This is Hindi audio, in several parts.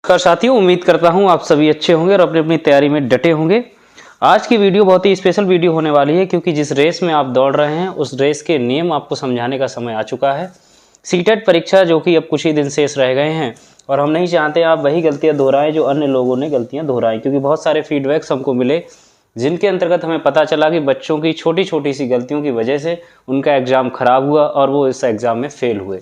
नमस्कार साथियों, उम्मीद करता हूं आप सभी अच्छे होंगे और अपनी अपनी तैयारी में डटे होंगे। आज की वीडियो बहुत ही स्पेशल वीडियो होने वाली है क्योंकि जिस रेस में आप दौड़ रहे हैं उस रेस के नियम आपको समझाने का समय आ चुका है। सीटेट परीक्षा जो कि अब कुछ ही दिन शेष रह गए हैं और हम नहीं चाहते आप वही गलतियां दोहराएं जो अन्य लोगों ने गलतियां दोहराई, क्योंकि बहुत सारे फीडबैक्स हमको मिले जिनके अंतर्गत हमें पता चला कि बच्चों की छोटी छोटी सी गलतियों की वजह से उनका एग्ज़ाम खराब हुआ और वो इस एग्ज़ाम में फेल हुए।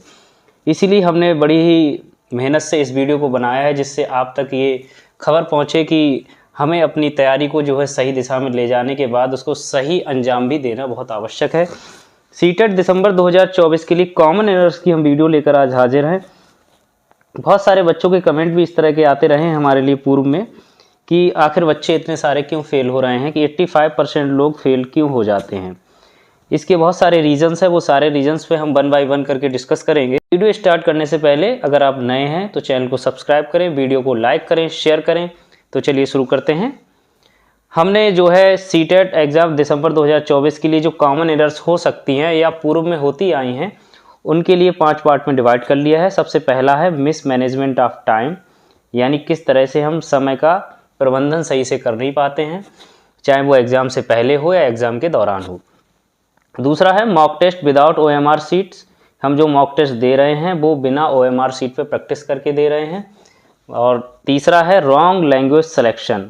इसीलिए हमने बड़ी ही मेहनत से इस वीडियो को बनाया है जिससे आप तक ये खबर पहुंचे कि हमें अपनी तैयारी को जो है सही दिशा में ले जाने के बाद उसको सही अंजाम भी देना बहुत आवश्यक है। सीटेट दिसंबर 2024 के लिए कॉमन एरर्स की हम वीडियो लेकर आज हाजिर हैं। बहुत सारे बच्चों के कमेंट भी इस तरह के आते रहे हैं हमारे लिए पूर्व में कि आखिर बच्चे इतने सारे क्यों फेल हो रहे हैं, कि 85% लोग फेल क्यों हो जाते हैं। इसके बहुत सारे रीजंस है, वो सारे रीजंस पे हम वन बाय वन करके डिस्कस करेंगे। वीडियो स्टार्ट करने से पहले अगर आप नए हैं तो चैनल को सब्सक्राइब करें, वीडियो को लाइक करें, शेयर करें। तो चलिए शुरू करते हैं। हमने जो है सीटेट एग्ज़ाम दिसंबर 2024 के लिए जो कॉमन एरर्स हो सकती हैं या पूर्व में होती आई हैं उनके लिए 5 पार्ट में डिवाइड कर लिया है। सबसे पहला है मिस मैनेजमेंट ऑफ टाइम, यानी किस तरह से हम समय का प्रबंधन सही से कर नहीं पाते हैं, चाहे वो एग्ज़ाम से पहले हो या एग्ज़ाम के दौरान हो। दूसरा है mock test without OMR sheets, हम जो मॉक टेस्ट दे रहे हैं वो बिना OMR सीट पे प्रैक्टिस करके दे रहे हैं। और तीसरा है रॉन्ग लैंग्वेज सिलेक्शन,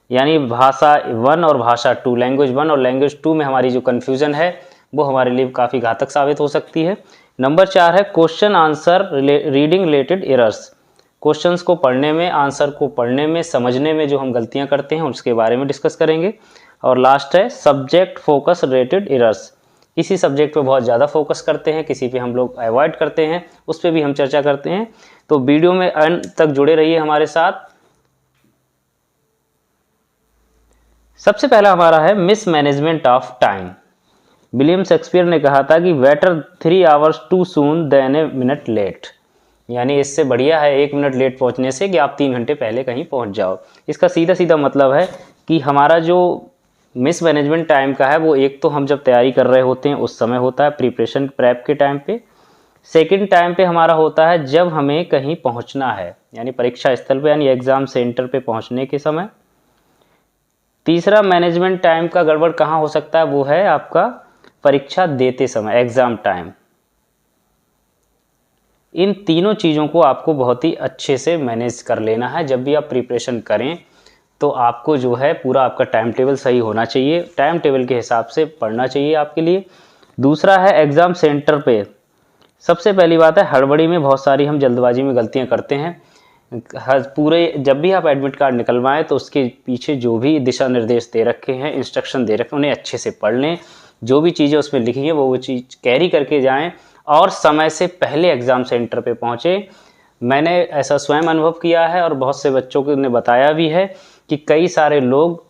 यानी भाषा 1 और भाषा 2, लैंग्वेज 1 और लैंग्वेज 2 में हमारी जो कन्फ्यूज़न है वो हमारे लिए काफ़ी घातक साबित हो सकती है। नंबर 4 है question answer reading related errors, questions को पढ़ने में, आंसर को पढ़ने में, समझने में जो हम गलतियां करते हैं उसके बारे में डिस्कस करेंगे। और लास्ट है सब्जेक्ट फोकस रिलेटेड एरर्स, किसी सब्जेक्ट पे बहुत ज़्यादा फोकस करते हैं, किसी पे हम लोग अवॉइड करते हैं, उस पर भी हम चर्चा करते हैं। तो वीडियो में अंत तक जुड़े रहिए हमारे साथ। सबसे पहला हमारा है mismanagement of time. William Shakespeare ने कहा था कि better 3 hours too soon than a minute late, यानी इससे बढ़िया है 1 मिनट लेट पहुंचने से कि आप 3 घंटे पहले कहीं पहुंच जाओ। इसका सीधा सीधा मतलब है कि हमारा जो मिस मैनेजमेंट टाइम का है वो एक तो हम जब तैयारी कर रहे होते हैं उस समय होता है, प्रिपरेशन प्रेप के टाइम पे। सेकंड टाइम पे हमारा होता है जब हमें कहीं पहुंचना है, यानी परीक्षा स्थल पे यानी एग्ज़ाम सेंटर पे पहुंचने के समय। तीसरा मैनेजमेंट टाइम का गड़बड़ कहाँ हो सकता है, वो है आपका परीक्षा देते समय, एग्ज़ाम टाइम। इन तीनों चीज़ों को आपको बहुत ही अच्छे से मैनेज कर लेना है। जब भी आप प्रिपरेशन करें तो आपको जो है पूरा आपका टाइम टेबल सही होना चाहिए, टाइम टेबल के हिसाब से पढ़ना चाहिए आपके लिए। दूसरा है एग्ज़ाम सेंटर पे, सबसे पहली बात है हड़बड़ी में बहुत सारी हम जल्दबाजी में गलतियां करते हैं। पूरे जब भी आप एडमिट कार्ड निकलवाएं तो उसके पीछे जो भी दिशा निर्देश दे रखे हैं, इंस्ट्रक्शन दे रखे हैं, उन्हें अच्छे से पढ़ लें। जो भी चीज़ें उसमें लिखी हैं वो चीज़ कैरी करके जाएँ और समय से पहले एग्ज़ाम सेंटर पे पहुँचे। मैंने ऐसा स्वयं अनुभव किया है और बहुत से बच्चों ने बताया भी है कि कई सारे लोग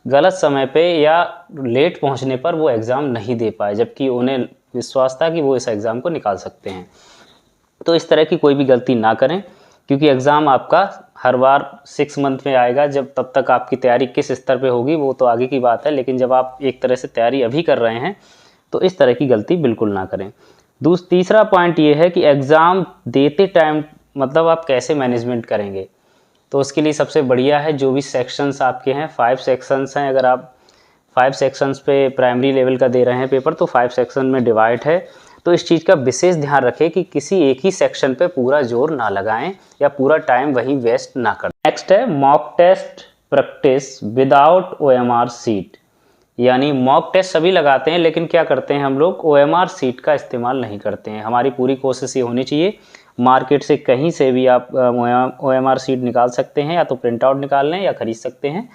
गलत समय पे या लेट पहुंचने पर वो एग्ज़ाम नहीं दे पाए, जबकि उन्हें विश्वास था कि वो इस एग्ज़ाम को निकाल सकते हैं। तो इस तरह की कोई भी गलती ना करें, क्योंकि एग्ज़ाम आपका हर बार 6 मंथ में आएगा। जब तब तक आपकी तैयारी किस स्तर पे होगी वो तो आगे की बात है, लेकिन जब आप एक तरह से तैयारी अभी कर रहे हैं तो इस तरह की गलती बिल्कुल ना करें। तीसरा पॉइंट ये है कि एग्ज़ाम देते टाइम मतलब आप कैसे मैनेजमेंट करेंगे, तो उसके लिए सबसे बढ़िया है जो भी सेक्शंस आपके हैं, 5 सेक्शंस हैं। अगर आप 5 सेक्शंस पे प्राइमरी लेवल का दे रहे हैं पेपर तो 5 सेक्शन में डिवाइड है। तो इस चीज़ का विशेष ध्यान रखें कि किसी एक ही सेक्शन पे पूरा जोर ना लगाएं या पूरा टाइम वहीं वेस्ट ना करें। नेक्स्ट है mock test practice without OMR sheet, यानी मॉक टेस्ट सभी लगाते हैं लेकिन क्या करते हैं हम लोग OMR सीट का इस्तेमाल नहीं करते हैं। हमारी पूरी कोशिश ये होनी चाहिए, मार्केट से कहीं से भी आप OMR सीट निकाल सकते हैं, या तो प्रिंट आउट निकाल लें या ख़रीद सकते हैं,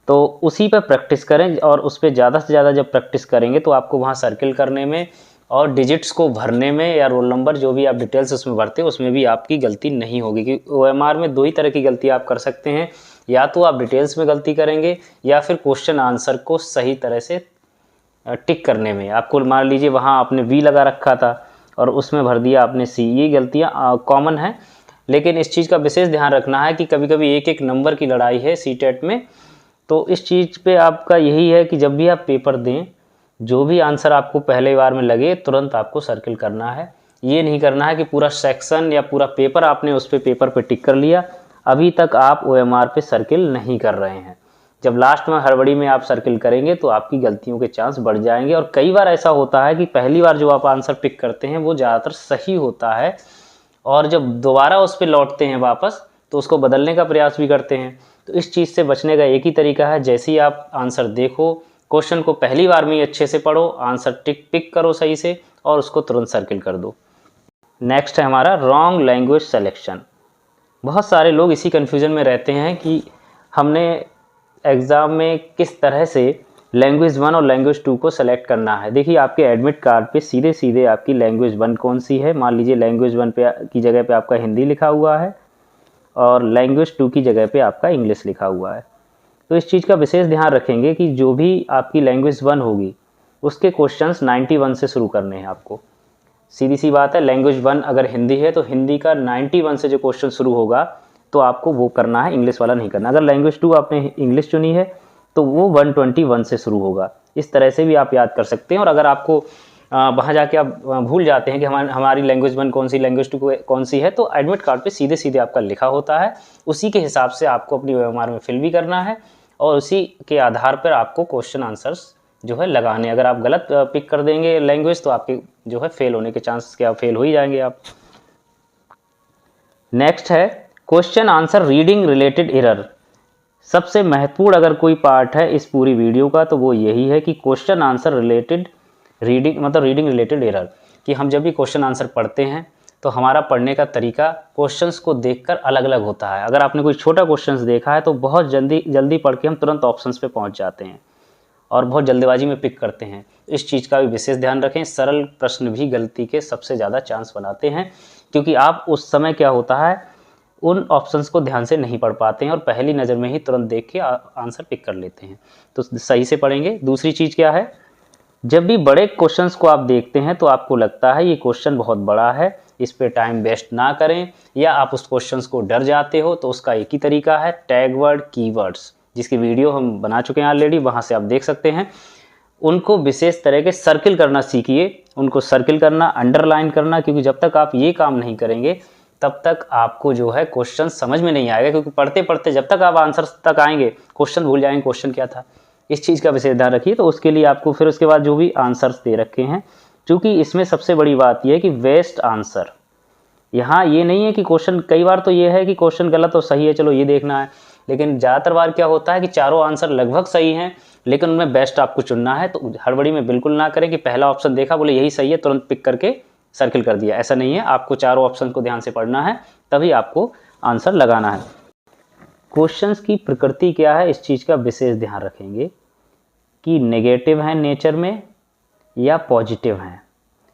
तो उसी पर प्रैक्टिस करें। और उस पर ज़्यादा से ज़्यादा जब प्रैक्टिस करेंगे तो आपको वहाँ सर्किल करने में और डिजिट्स को भरने में या रोल नंबर जो भी आप डिटेल्स उसमें भरते हैं उसमें भी आपकी गलती नहीं होगी। क्योंकि OMR में 2 ही तरह की गलती आप कर सकते हैं, या तो आप डिटेल्स में गलती करेंगे या फिर क्वेश्चन आंसर को सही तरह से टिक करने में। आपको मान लीजिए वहाँ आपने V लगा रखा था और उसमें भर दिया आपने C, ये गलतियाँ कॉमन है। लेकिन इस चीज़ का विशेष ध्यान रखना है कि कभी कभी एक एक नंबर की लड़ाई है सीटेट में, तो इस चीज़ पे आपका यही है कि जब भी आप पेपर दें जो भी आंसर आपको पहले बार में लगे तुरंत आपको सर्किल करना है। ये नहीं करना है कि पूरा सेक्शन या पूरा पेपर आपने उस पे पेपर पे टिक कर लिया अभी तक आप OMR पे सर्किल नहीं कर रहे हैं। जब लास्ट में हड़बड़ी में आप सर्किल करेंगे तो आपकी गलतियों के चांस बढ़ जाएंगे। और कई बार ऐसा होता है कि पहली बार जो आप आंसर पिक करते हैं वो ज़्यादातर सही होता है, और जब दोबारा उस पर लौटते हैं वापस तो उसको बदलने का प्रयास भी करते हैं। तो इस चीज़ से बचने का एक ही तरीका है, जैसे ही आप आंसर देखो, क्वेश्चन को पहली बार में ही अच्छे से पढ़ो, आंसर पिक करो सही से और उसको तुरंत सर्किल कर दो। नेक्स्ट है हमारा रॉन्ग लैंग्वेज सेलेक्शन। बहुत सारे लोग इसी कन्फ्यूज़न में रहते हैं कि हमने एग्ज़ाम में किस तरह से लैंग्वेज 1 और लैंग्वेज 2 को सेलेक्ट करना है। देखिए आपके एडमिट कार्ड पे सीधे सीधे आपकी लैंग्वेज 1 कौन सी है, मान लीजिए लैंग्वेज 1 पे की जगह पे आपका हिंदी लिखा हुआ है और लैंग्वेज 2 की जगह पे आपका इंग्लिश लिखा हुआ है। तो इस चीज़ का विशेष ध्यान रखेंगे कि जो भी आपकी लैंग्वेज 1 होगी उसके क्वेश्चंस 91 से शुरू करने हैं आपको। सीधी सी बात है, लैंग्वेज 1 अगर हिंदी है तो हिंदी का 91 से जो क्वेश्चन शुरू होगा तो आपको वो करना है, इंग्लिश वाला नहीं करना। अगर लैंग्वेज 2 आपने इंग्लिश चुनी है तो वो 121 से शुरू होगा। इस तरह से भी आप याद कर सकते हैं। और अगर आपको वहाँ जाके आप भूल जाते हैं कि हमारी लैंग्वेज 1 कौन सी, लैंग्वेज 2 कौन सी है, तो एडमिट कार्ड पे सीधे सीधे आपका लिखा होता है, उसी के हिसाब से आपको अपनी OMR में फिल भी करना है और उसी के आधार पर आपको क्वेश्चन आंसर्स जो है लगाने। अगर आप गलत पिक कर देंगे लैंग्वेज तो आपके जो है फेल होने के चांसेस के, आप फेल हो ही जाएंगे आप। नेक्स्ट है question answer reading related error. सबसे महत्वपूर्ण अगर कोई पार्ट है इस पूरी वीडियो का तो वो यही है कि question answer related reading related error, कि हम जब भी क्वेश्चन आंसर पढ़ते हैं तो हमारा पढ़ने का तरीका क्वेश्चंस को देखकर अलग अलग होता है। अगर आपने कोई छोटा क्वेश्चंस देखा है तो बहुत जल्दी पढ़ के हम तुरंत ऑप्शंस पे पहुंच जाते हैं और बहुत जल्दबाजी में पिक करते हैं। इस चीज़ का भी विशेष ध्यान रखें। सरल प्रश्न भी गलती के सबसे ज़्यादा चांस बनाते हैं, क्योंकि आप उस समय क्या होता है उन ऑप्शंस को ध्यान से नहीं पढ़ पाते हैं और पहली नज़र में ही तुरंत देख के आंसर पिक कर लेते हैं। तो सही से पढ़ेंगे। दूसरी चीज़ क्या है, जब भी बड़े क्वेश्चंस को आप देखते हैं तो आपको लगता है ये क्वेश्चन बहुत बड़ा है, इस पे टाइम वेस्ट ना करें, या आप उस क्वेश्चंस को डर जाते हो, तो उसका एक ही तरीका है टैग वर्ड, कीवर्ड्स, जिसकी वीडियो हम बना चुके हैं ऑलरेडी, वहाँ से आप देख सकते हैं। उनको विशेष तरह के सर्किल करना सीखिए, उनको सर्किल करना, अंडरलाइन करना, क्योंकि जब तक आप ये काम नहीं करेंगे तब तक आपको जो है क्वेश्चन समझ में नहीं आएगा, क्योंकि पढ़ते पढ़ते जब तक आप आंसर तक आएंगे क्वेश्चन भूल जाएंगे क्वेश्चन क्या था। इस चीज़ का विशेष ध्यान रखिए। तो उसके लिए आपको फिर उसके बाद जो भी आंसर्स दे रखे हैं, क्योंकि इसमें सबसे बड़ी बात यह है कि वेस्ट आंसर, यहाँ ये नहीं है कि क्वेश्चन, कई बार तो ये है कि क्वेश्चन गलत और सही है, चलो ये देखना है, लेकिन ज़्यादातर बार क्या होता है कि चारों आंसर लगभग सही हैं लेकिन उनमें बेस्ट आपको चुनना है। तो हड़बड़ी में बिल्कुल ना करें कि पहला ऑप्शन देखा बोले यही सही है तुरंत पिक करके सर्किल कर दिया, ऐसा नहीं है। आपको चारों ऑप्शन को ध्यान से पढ़ना है, तभी आपको आंसर लगाना है। क्वेश्चंस की प्रकृति क्या है इस चीज़ का विशेष ध्यान रखेंगे कि नेगेटिव है नेचर में या पॉजिटिव है।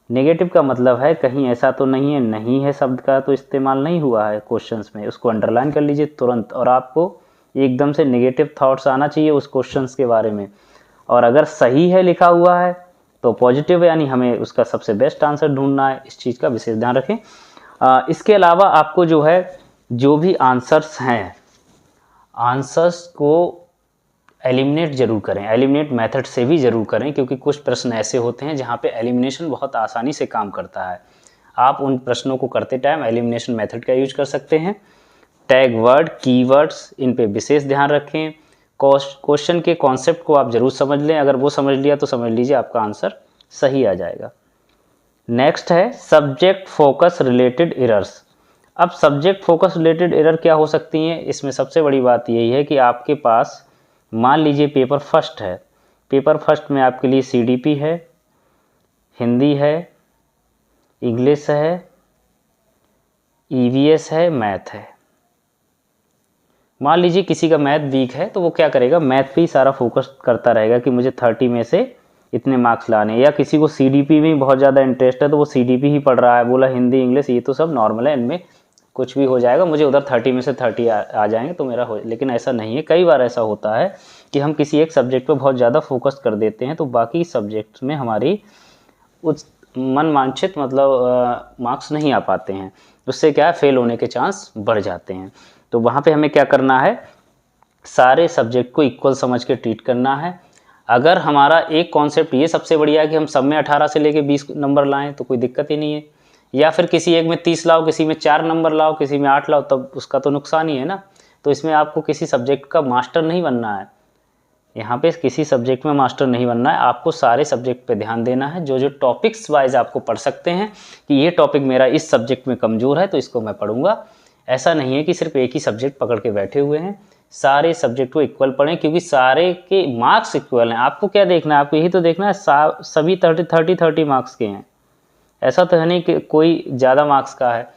नेगेटिव का मतलब है कहीं ऐसा तो नहीं है शब्द का तो इस्तेमाल नहीं हुआ है क्वेश्चंस में, उसको अंडरलाइन कर लीजिए तुरंत, और आपको एकदम से नेगेटिव थॉट्स आना चाहिए उस क्वेश्चंस के बारे में। और अगर सही है लिखा हुआ है तो पॉजिटिव, यानी हमें उसका सबसे बेस्ट आंसर ढूंढना है। इस चीज़ का विशेष ध्यान रखें। इसके अलावा आपको जो है जो भी आंसर्स हैं, आंसर्स को एलिमिनेट जरूर करें, एलिमिनेट मेथड से भी ज़रूर करें, क्योंकि कुछ प्रश्न ऐसे होते हैं जहाँ पे एलिमिनेशन बहुत आसानी से काम करता है। आप उन प्रश्नों को करते टाइम एलिमिनेशन मेथड का यूज कर सकते हैं। टैग वर्ड, कीवर्ड्स, इन पे विशेष ध्यान रखें। क्वेश्चन के कॉन्सेप्ट को आप जरूर समझ लें, अगर वो समझ लिया तो समझ लीजिए आपका आंसर सही आ जाएगा। नेक्स्ट है सब्जेक्ट फोकस रिलेटेड एरर्स। अब सब्जेक्ट फोकस रिलेटेड एरर क्या हो सकती हैं, इसमें सबसे बड़ी बात यही है कि आपके पास मान लीजिए पेपर फर्स्ट है, पेपर फर्स्ट में आपके लिए CDP है, हिंदी है, इंग्लिश है, EVS है, मैथ है। मान लीजिए किसी का मैथ वीक है तो वो क्या करेगा, मैथ पे ही सारा फोकस करता रहेगा कि मुझे 30 में से इतने मार्क्स लाने, या किसी को CDP में बहुत ज़्यादा इंटरेस्ट है तो वो CDP ही पढ़ रहा है, बोला हिंदी इंग्लिश ये तो सब नॉर्मल है, इनमें कुछ भी हो जाएगा, मुझे उधर 30 में से 30 आ जाएंगे तो मेरा हो। लेकिन ऐसा नहीं है। कई बार ऐसा होता है कि हम किसी एक सब्जेक्ट पर बहुत ज़्यादा फोकस कर देते हैं तो बाकी सब्जेक्ट्स में हमारी उस मन वांछित मतलब मार्क्स नहीं आ पाते हैं, उससे क्या है फेल होने के चांस बढ़ जाते हैं। तो वहाँ पे हमें क्या करना है, सारे सब्जेक्ट को इक्वल समझ के ट्रीट करना है। अगर हमारा एक कॉन्सेप्ट ये सबसे बढ़िया है कि हम सब में 18 से लेके 20 नंबर लाएं तो कोई दिक्कत ही नहीं है, या फिर किसी एक में 30 लाओ, किसी में 4 नंबर लाओ, किसी में 8 लाओ, तब उसका तो नुकसान ही है ना। तो इसमें आपको किसी सब्जेक्ट का मास्टर नहीं बनना है, यहाँ पे किसी सब्जेक्ट में मास्टर नहीं बनना है, आपको सारे सब्जेक्ट पे ध्यान देना है। जो जो टॉपिक्स वाइज आपको पढ़ सकते हैं कि ये टॉपिक मेरा इस सब्जेक्ट में कमज़ोर है तो इसको मैं पढ़ूंगा, ऐसा नहीं है कि सिर्फ एक ही सब्जेक्ट पकड़ के बैठे हुए हैं। सारे सब्जेक्ट को इक्वल पढ़ें, क्योंकि सारे के मार्क्स इक्वल हैं। आपको क्या देखना है, आपको यही तो देखना है सभी 30 मार्क्स के हैं, ऐसा तो है नहीं कि कोई ज़्यादा मार्क्स का है।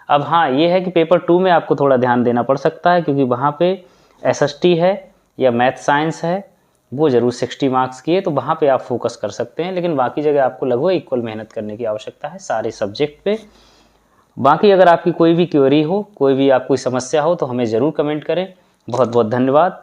अब हाँ, ये है कि पेपर 2 में आपको थोड़ा ध्यान देना पड़ सकता है, क्योंकि वहाँ पे SST है या मैथ साइंस है, वो ज़रूर 60 मार्क्स की है, तो वहाँ पे आप फोकस कर सकते हैं। लेकिन बाकी जगह आपको लगभग इक्वल मेहनत करने की आवश्यकता है सारे सब्जेक्ट पे। बाकी अगर आपकी कोई भी क्वेरी हो, कोई भी आपको समस्या हो, तो हमें ज़रूर कमेंट करें। बहुत बहुत धन्यवाद।